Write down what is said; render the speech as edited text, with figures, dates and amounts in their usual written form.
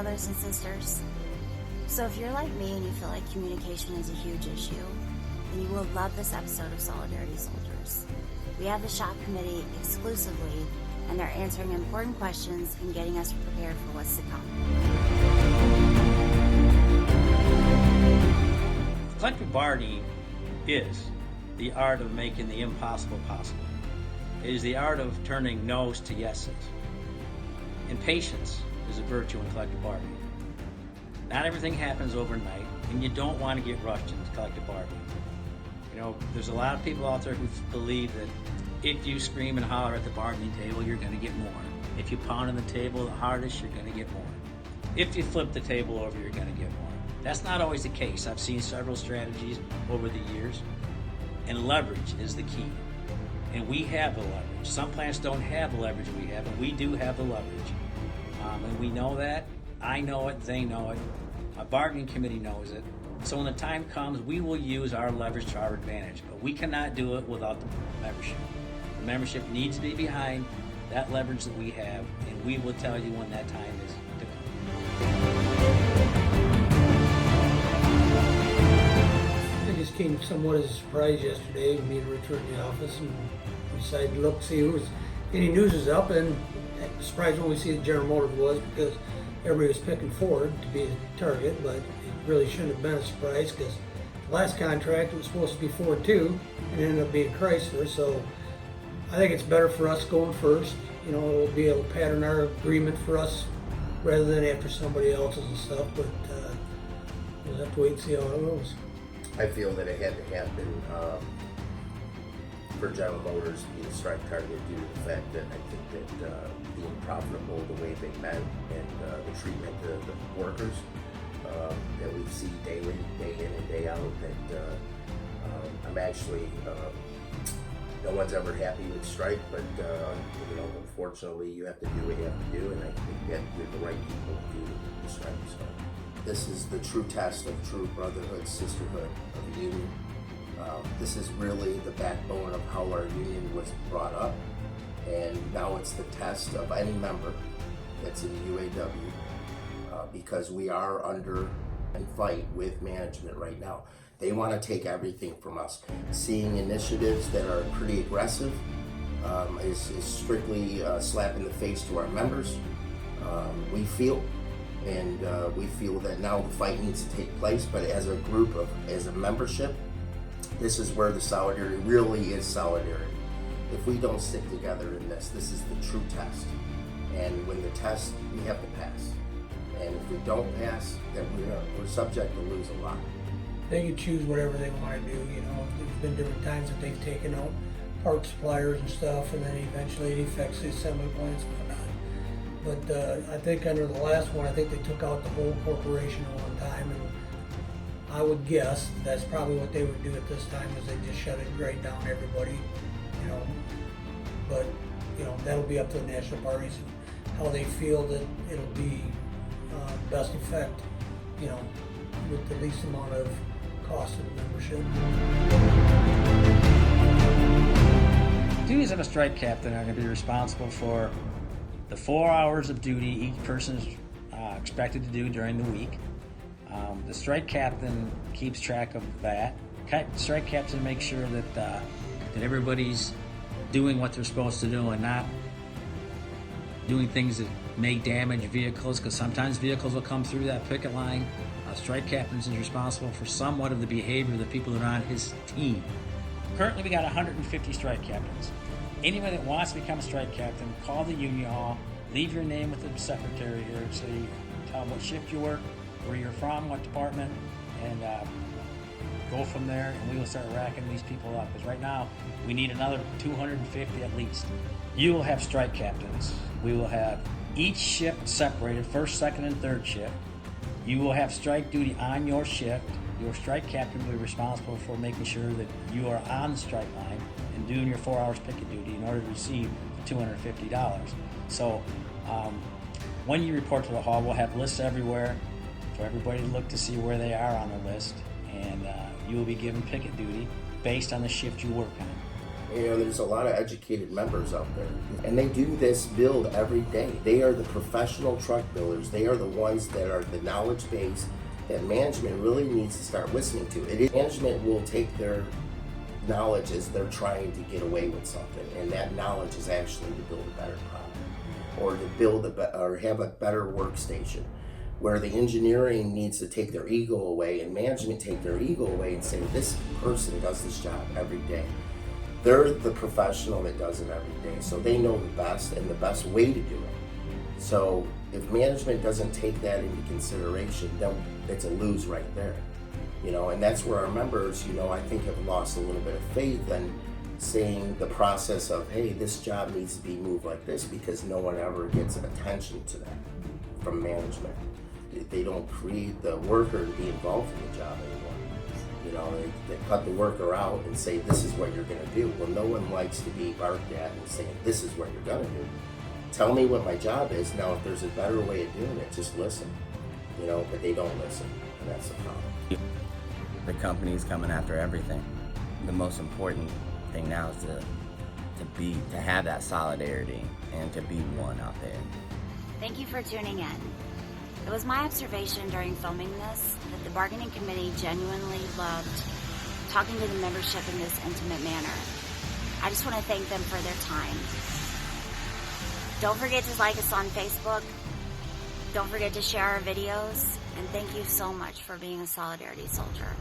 brothers and sisters. So if you're like me and you feel like communication is a huge issue, then you will love this episode of Solidarity Soldiers. We have the shop committee exclusively, and they're answering important questions and getting us prepared for what's to come. Collective bargaining is the art of making the impossible possible. It is the art of turning no's to yeses. And patience is a virtue in collective bargaining. Not everything happens overnight, and you don't want to get rushed into collective bargaining. You know, there's a lot of people out there who believe that if you scream and holler at the bargaining table, you're going to get more. If you pound on the table the hardest, you're going to get more. If you flip the table over, you're going to get more. That's not always the case. I've seen several strategies over the years, and leverage is the key. And we have the leverage. Some plants don't have the leverage we have, and we do have the leverage. And we know that. I know it. They know it. Our bargaining committee knows it. So when the time comes, we will use our leverage to our advantage. But we cannot do it without the membership. The membership needs to be behind that leverage that we have, and we will tell you when that time is to come. I just came somewhat as a surprise yesterday. Me and Richard in the office, and we decided to look, see who was any news is up, and surprised when we see that General Motors was, because everybody was picking Ford to be a target, but it really shouldn't have been a surprise, because the last contract was supposed to be Ford too, and it ended up being Chrysler. So I think it's better for us going first. You know, it'll be a pattern our agreement for us rather than after somebody else's and stuff, but we'll have to wait and see how it goes. I feel that it had to happen for General Motors to be a strike target due to the fact that I think that being profitable the way they met and the treatment of the workers that we see daily, day in and day out, that I'm actually, no one's ever happy with strike, but you know, unfortunately you have to do what you have to do, and I think that you're the right people to do the strike. So this is the true test of true brotherhood, sisterhood of the union. This is really the backbone of how our union was brought up, and now it's the test of any member that's in the UAW, because we are under a fight with management right now. They want to take everything from us. Seeing initiatives that are pretty aggressive is strictly slap in the face to our members. We feel that now the fight needs to take place, but as a group as a membership, this is where the solidarity really is solidarity. If we don't stick together in this is the true test. And when the test, we have to pass. And if we don't pass, then we're subject to lose a lot. They can choose whatever they want to do, you know. There's been different times that they've taken out part suppliers and stuff, and then eventually it affects the assembly plants and whatnot. But I think under the last one, I think they took out the whole corporation at one time, and I would guess that's probably what they would do at this time, is they just shut it right down everybody, you know. But, you know, that'll be up to the national parties and how they feel that it'll be best effect, you know, with the least amount of cost of the membership. Duties of a strike captain are going to be responsible for the 4 hours of duty each person is expected to do during the week. The strike captain keeps track of that. Strike captain makes sure that everybody's doing what they're supposed to do and not doing things that may damage vehicles, because sometimes vehicles will come through that picket line. Strike captain is responsible for somewhat of the behavior of the people that are on his team. Currently, we got 150 strike captains. Anyone that wants to become a strike captain, call the union hall, leave your name with the secretary here, so you tell them what shift you work, where you're from, what department, and go from there, and we will start racking these people up. Because right now, we need another 250 at least. You will have strike captains. We will have each shift separated, first, second, and third shift. You will have strike duty on your shift. Your strike captain will be responsible for making sure that you are on the strike line and doing your 4 hours picket duty in order to receive the $250. So when you report to the hall, we'll have lists everywhere for everybody to look to see where they are on the list, and you will be given picket duty based on the shift you work on. You know, there's a lot of educated members out there, and they do this build every day. They are the professional truck builders. They are the ones that are the knowledge base that management really needs to start listening to. Management will take their knowledge as they're trying to get away with something, and that knowledge is actually to build a better product, or to build or have a better workstation, where the engineering needs to take their ego away and management take their ego away and say, this person does this job every day. They're the professional that does it every day, so they know the best and the best way to do it. So if management doesn't take that into consideration, then it's a lose right there. You know, and that's where our members, you know, I think have lost a little bit of faith in saying the process of, hey, this job needs to be moved like this, because no one ever gets attention to that from management. They don't create the worker to be involved in the job anymore. You know, they cut the worker out and say, this is what you're gonna do. Well, no one likes to be barked at and saying, this is what you're gonna do. Tell me what my job is. Now, if there's a better way of doing it, just listen. You know, but they don't listen, and that's the problem. The company's coming after everything. The most important thing now is to have that solidarity and to be one out there. Thank you for tuning in. It was my observation during filming this that the bargaining committee genuinely loved talking to the membership in this intimate manner. I just want to thank them for their time. Don't forget to like us on Facebook. Don't forget to share our videos. And thank you so much for being a Solidarity Soldier.